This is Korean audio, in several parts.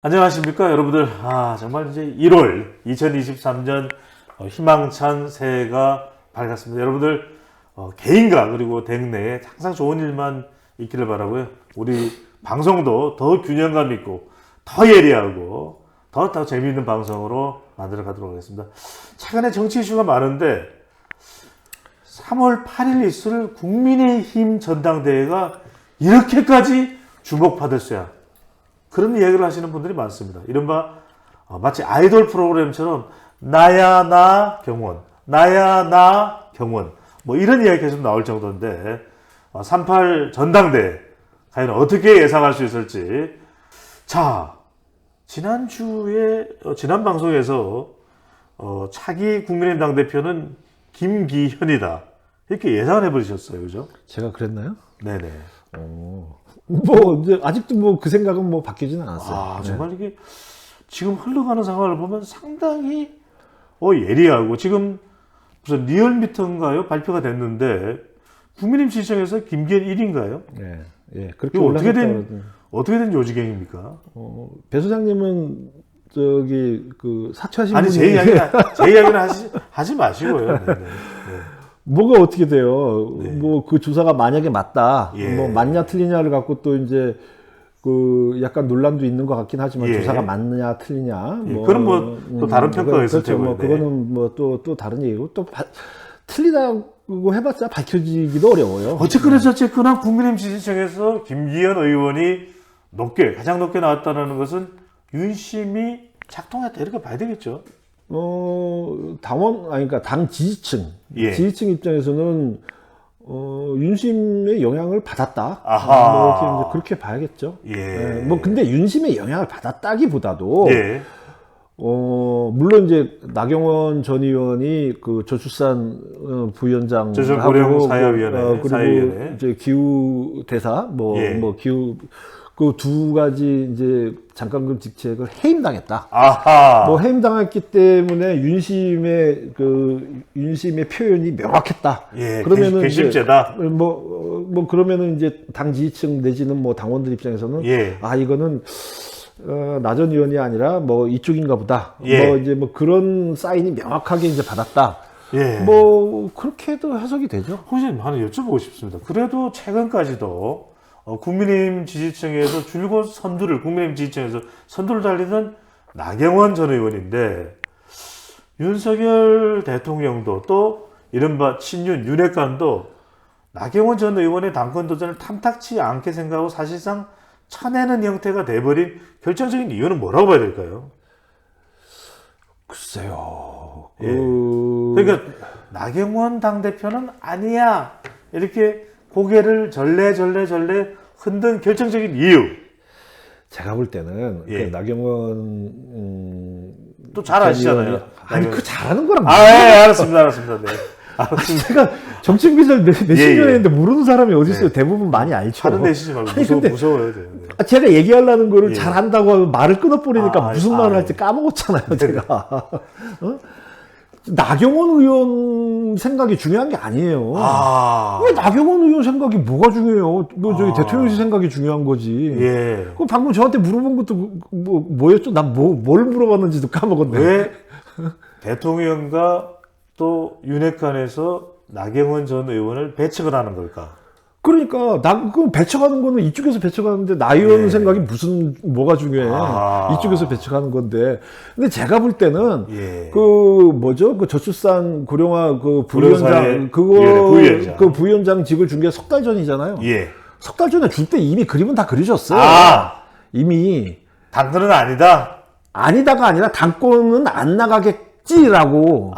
안녕하십니까 여러분들. 정말 이제 1월 2023년 희망찬 새해가 밝았습니다. 여러분들 개인과 그리고 대내에 항상 좋은 일만 있기를 바라고요. 우리 방송도 더 균형감 있고 더 예리하고 더 재미있는 방송으로 만들어 가도록 하겠습니다. 최근에 정치 이슈가 많은데 3월 8일 있을 국민의힘 전당대회가 이렇게까지 주목받았어야, 그런 이야기를 하시는 분들이 많습니다. 이른바 마치 아이돌 프로그램처럼 나야 나 경원, 나야 나 경원, 뭐 이런 이야기 계속 나올 정도인데 3.8 전당대회 과연 어떻게 예상할 수 있을지. 자, 지난주에 지난 방송에서 차기 국민의힘 당대표는 김기현이다 이렇게 예상을 해버리셨어요, 그죠? 제가 그랬나요? 네네. 뭐 이제 아직도 뭐 그 생각은 뭐 바뀌지는 않았어요. 정말 이게 지금 흘러가는 상황을 보면 상당히 예리하고, 지금 무슨 리얼미터인가요? 발표가 됐는데 국민의힘 지지층에서 김기현 1위인가요? 네, 예, 그렇게 이거 올라갔다. 어떻게 된 요지경입니까? 배 소장님은 저기 그 사퇴하신 아니 분이 제 이야기는 하지 마시고요. 네네. 네. 뭐가 어떻게 돼요? 네. 뭐 그 주사가 만약에 맞다, 예. 뭐 맞냐 틀리냐를 갖고 또 이제 그 약간 논란도 있는 것 같긴 하지만 예. 주사가 맞느냐 틀리냐, 예. 그럼 뭐 또 다른 평가가 있을 그렇죠. 뭐 테고요. 그거는 뭐 또 다른 얘기고, 또 틀리다고 해봤자 밝혀지기도 어려워요. 어쨌거나 저쨌거나 국민의힘 지지층에서 김기현 의원이 가장 높게 나왔다는 것은 윤심이 작동했다 이렇게 봐야 되겠죠. 그러니까 당 지지층, 예. 지지층 입장에서는 윤심의 영향을 받았다. 아하. 뭐 이렇게 이제 그렇게 봐야겠죠. 예. 뭐 근데 윤심의 영향을 받았다기보다도 예. 물론 이제 나경원 전 의원이 그 저출산 부위원장 저출고령 사회위원회, 그리고 사회위원회. 이제 기후 대사 예. 기후 그 두 가지 이제 장관급 직책을 해임당했다. 아하. 뭐 해임당했기 때문에 윤심의 표현이 명확했다. 예. 그러면은 괘씸죄다. 뭐 그러면은 이제 당 지지층 내지는 뭐 당원들 입장에서는 예. 이거는 나 전 의원이 아니라 뭐 이쪽인가 보다. 예. 뭐 이제 뭐 그런 사인이 명확하게 이제 받았다. 예. 뭐 그렇게도 해석이 되죠. 혹시 하나 여쭤보고 싶습니다. 그래도 최근까지도 국민의힘 지지층에서 줄곧 국민의힘 지지층에서 선두를 달리는 나경원 전 의원인데, 윤석열 대통령도 또 이른바 친윤 윤핵관도 나경원 전 의원의 당권 도전을 탐탁치 않게 생각하고 사실상 쳐내는 형태가 돼버린 결정적인 이유는 뭐라고 봐야 될까요? 글쎄요. 예. 그러니까 나경원 당대표는 아니야 이렇게 고개를 절레 흔든 결정적인 이유. 제가 볼 때는 예. 그 나경원 또 잘 아시잖아요. 아니 그 잘하는 거랑 예, 알았습니다. 네. 제가 정치 기자를 몇십 년 했는데 모르는 사람이 어디 있어요? 네. 대부분 많이 알죠. 화를 내시지 말고 무서워요. 네. 제가 얘기하려는 거를 예. 잘한다고 하고 말을 끊어버리니까 무슨 말을 할지 예. 까먹었잖아요, 제가. 나경원 의원 생각이 중요한 게 아니에요. 왜 나경원 의원 생각이 뭐가 중요해요? 저기 대통령실 생각이 중요한 거지. 예. 그 방금 저한테 물어본 것도 뭐였죠? 난 뭘 물어봤는지도 까먹었네. 왜 대통령과 또 윤핵관에서 나경원 전 의원을 배척을 하는 걸까? 그러니까 그 배척하는 거는 이쪽에서 배척하는데 나 의원 예. 생각이 뭐가 중요해? 이쪽에서 배척하는 건데. 근데 제가 볼 때는 예. 그 저출산 고령화 그 부위원장 부위원장. 그 부위원장직을 준 게 석 달 전이잖아요. 예. 석 달 전에 줄 때 이미 그림은 다 그려졌어요. 이미 당근은 아니다. 아니다가 아니라 당권은 안 나가겠지라고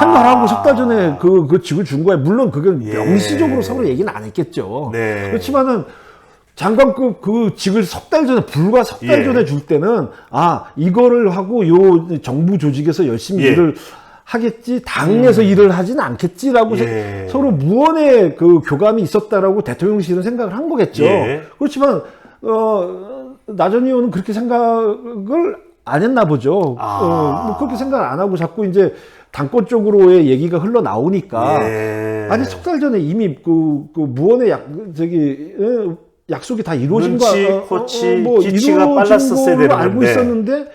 생각하고 석 달 전에 그 직을 준 거예요. 물론 그건 예. 명시적으로 서로 얘기는 안 했겠죠. 네. 그렇지만은 장관급 그 직을 불과 석 달 예. 전에 줄 때는 이거를 하고 요 정부 조직에서 열심히 예. 일을 하겠지, 당에서 일을 하지는 않겠지라고 예. 서로 무언의 그 교감이 있었다라고 대통령실은 생각을 한 거겠죠. 예. 그렇지만 나 전 의원은 그렇게 생각을 안 했나 보죠. 뭐 그렇게 생각을 안 하고 자꾸 이제 당권 쪽으로의 얘기가 흘러나오니까. 예. 아니, 석 달 전에 이미 무언의 약속이 다 이루어진 눈치, 거, 코치, 뭐 기치가 이루어진 빨랐었어야 걸로 되는 알고 건데. 있었는데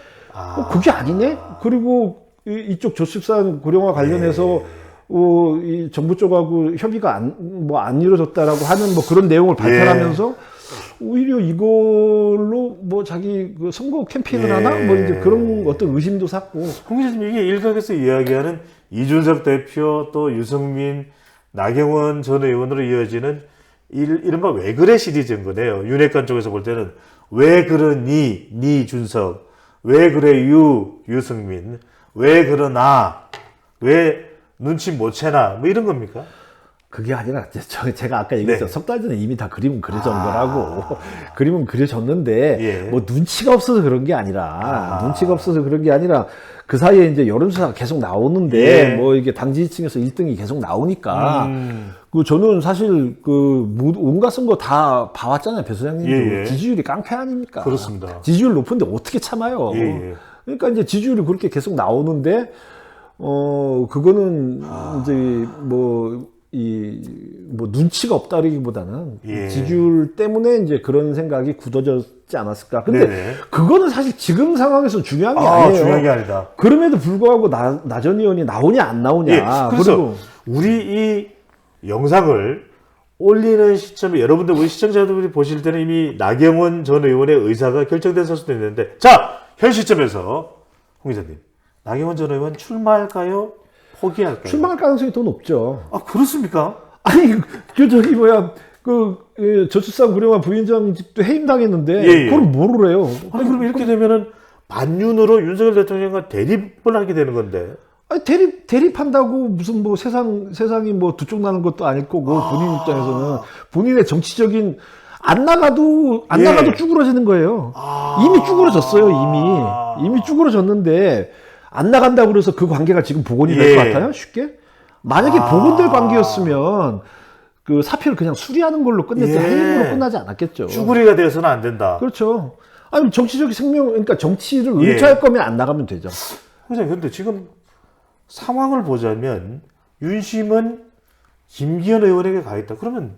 그게 아니네. 그리고 이쪽 조십산 고령화 관련해서 이 정부 쪽하고 협의가 안 이루어졌다라고 하는 뭐 그런 내용을 발표하면서 오히려 이걸로 뭐 자기 그 선거 캠페인을 하나 뭐 이제 그런 어떤 의심도 샀고. 홍 기자님, 이게 일각에서 이야기하는 이준석 대표 또 유승민, 나경원 전 의원으로 이어지는 이른바 왜 그래 시리즈인 거네요. 윤핵관 쪽에서 볼 때는 왜 그러니 니 준석, 왜 그래 유승민, 왜 그러나, 왜 눈치 못 채나, 뭐 이런 겁니까? 그게 아니라 제가 아까 얘기했죠. 석 달 전에 이미 다 그림은 그려진 거라고. 그림은 그려졌는데 뭐 눈치가 없어서 그런 게 아니라 눈치가 없어서 그런 게 아니라 그 사이에 이제 여론조사가 계속 나오는데 뭐 이게 당 지지층에서 1등이 계속 나오니까 그 저는 사실 그 온갖 선거 다 봐왔잖아요. 배 소장님도 지지율이 깡패 아닙니까? 그렇습니다. 지지율 높은데 어떻게 참아요? 그러니까 이제 지지율이 그렇게 계속 나오는데 그거는 이제 뭐 눈치가 없다기보다는 지지율 때문에 이제 그런 생각이 굳어졌지 않았을까. 근데 그거는 사실 지금 상황에서 중요한 게 아니에요. 중요한 게 아니다. 그럼에도 불구하고 나 전 의원이 나오냐 안 나오냐. 그래서 그리고 우리 이 영상을 올리는 시점에 여러분들, 우리 시청자들이 보실 때는 이미 나경원 전 의원의 의사가 결정됐을 수도 있는데, 자, 현 시점에서 홍 기자님, 나경원 전 의원 출마할까요? 포기할까요? 출마할 가능성이 더 높죠. 아, 그렇습니까? 아니, 저출산 고령화 부위원장 집도 해임당했는데, 그걸 뭐를 해요? 아니, 그럼 이렇게 되면은 반윤으로 윤석열 대통령과 대립을 하게 되는 건데. 아니, 대립한다고 무슨 뭐 세상이 뭐 두 쪽 나는 것도 아닐 거고, 본인 입장에서는 본인의 정치적인 안 나가도 쭈그러지는 거예요. 이미 쭈그러졌어요, 이미 쭈그러졌는데, 안 나간다고 그래서 그 관계가 지금 복원이 될 것 같아요? 쉽게? 만약에 복원될 관계였으면 그 사표를 그냥 수리하는 걸로 끝냈지 해임으로 끝나지 않았겠죠. 쭈구리가 되어서는 안 된다. 그렇죠. 아니 정치적 생명, 그러니까 정치를 의지할 거면 안 나가면 되죠. 근데 지금 상황을 보자면 윤심은 김기현 의원에게 가 있다. 그러면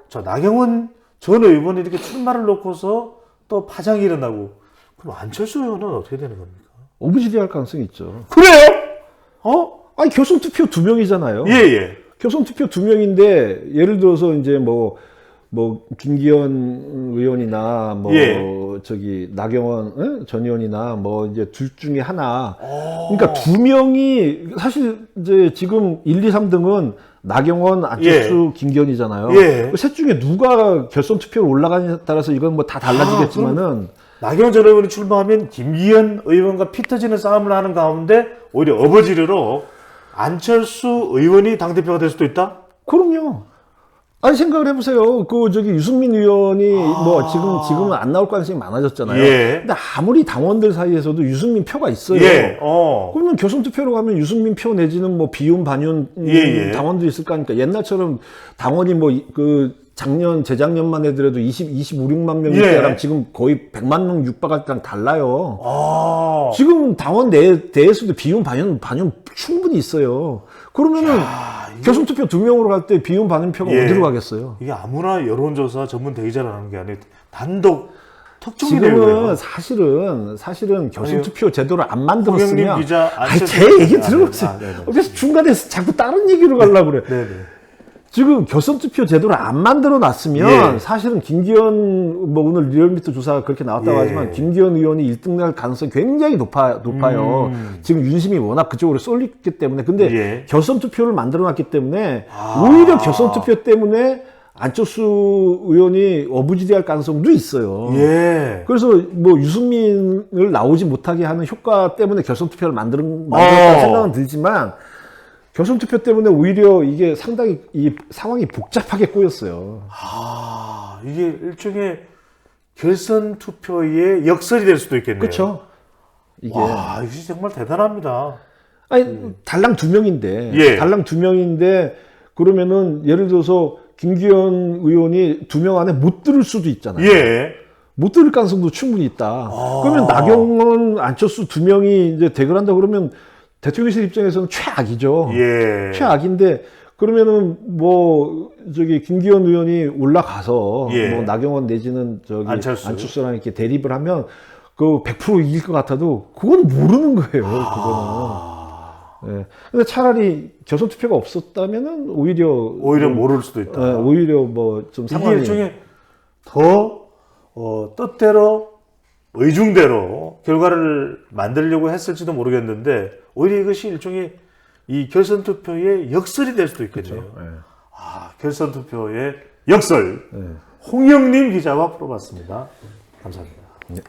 저 나경원 전 의원이 이렇게 출마를 놓고서 또 파장이 일어나고, 그럼 안철수 의원은 어떻게 되는 겁니까? 오부지리할 가능성이 있죠. 그래요? 아니 교선 투표 2명이잖아요. 교선 투표 2명인데 예를 들어서 이제 뭐 김기현 의원이나 저기 나경원 전 의원이나 뭐 이제 둘 중에 하나. 그러니까 2명이 사실 이제 지금 1, 2, 3등은 나경원, 안철수, 김기현이잖아요. 셋 중에 누가 결선 투표로 올라가냐에 따라서 이건 뭐 다 달라지겠지만은. 나경원 전 의원이 출마하면 김기현 의원과 피 터지는 싸움을 하는 가운데 오히려 어버지리로 안철수 의원이 당대표가 될 수도 있다? 그럼요. 아니 생각을 해보세요. 유승민 의원이 뭐 지금은 안 나올 가능성이 많아졌잖아요. 근데 아무리 당원들 사이에서도 유승민 표가 있어요. 그러면 교선 투표로 가면 유승민 표 내지는 뭐 비윤 반윤 당원들이 있을 거 아닙니까? 옛날처럼 당원이 재작년만 해더라도 26만 명일 때랑 지금 거의 100만 명 육박할 때랑 달라요. 지금 당원 내에서도 비윤 반윤 충분히 있어요. 그러면은 교선 투표 2명으로 갈 때 비윤 반윤 표가 어디로 가겠어요? 이게 아무나 여론조사 전문 대기자를 하는 게 아니고 단독 특종이네요. 지금은 사실은 교선 투표 제도를 안 만들었으면 기자, 제 얘기 들어보세요. 그래서 중간에서 자꾸 다른 얘기로 가려고 그래. 지금 교선투표 제도를 안 만들어 놨으면 사실은 김기현 오늘 리얼미터 조사가 그렇게 나왔다고 하지만 김기현 의원이 1등 날 가능성이 굉장히 높아요. 지금 윤심이 워낙 그쪽으로 쏠렸기 때문에. 근데 교선투표를 만들어 놨기 때문에 오히려 교선투표 때문에 안철수 의원이 어부지리할 가능성도 있어요. 그래서 뭐 유승민을 나오지 못하게 하는 효과 때문에 교선투표를 만들었다는 생각은 들지만 교선투표 때문에 오히려 이게 상당히 이 상황이 복잡하게 꼬였어요. 이게 일종의 결선투표의 역설이 될 수도 있겠네요. 그렇죠. 이게 정말 대단합니다. 아니 달랑 2명인데 그러면은 예를 들어서 김기현 의원이 2명 안에 못 들을 수도 있잖아요. 못 들을 가능성도 충분히 있다. 그러면 나경원, 안철수 2명이 이제 대결한다 그러면 대통령실 입장에서는 최악이죠. 최악인데 그러면은 뭐 저기 김기현 의원이 올라가서 예. 뭐 나경원 내지는 저기 안철수. 안철수랑 이렇게 대립을 하면 그 100% 이길 것 같아도 그건 모르는 거예요. 그거는. 예. 근데 차라리 결선 투표가 없었다면은 오히려 모를 수도 있다. 예, 오히려 뭐 좀 이게 상황이 일종의 더 뜻대로 의중대로 결과를 만들려고 했을지도 모르겠는데 오히려 이것이 일종의 이 결선 투표의 역설이 될 수도 있겠네요. 예. 결선 투표의 역설 예. 홍영림 기자와 풀어봤습니다. 감사합니다. 네.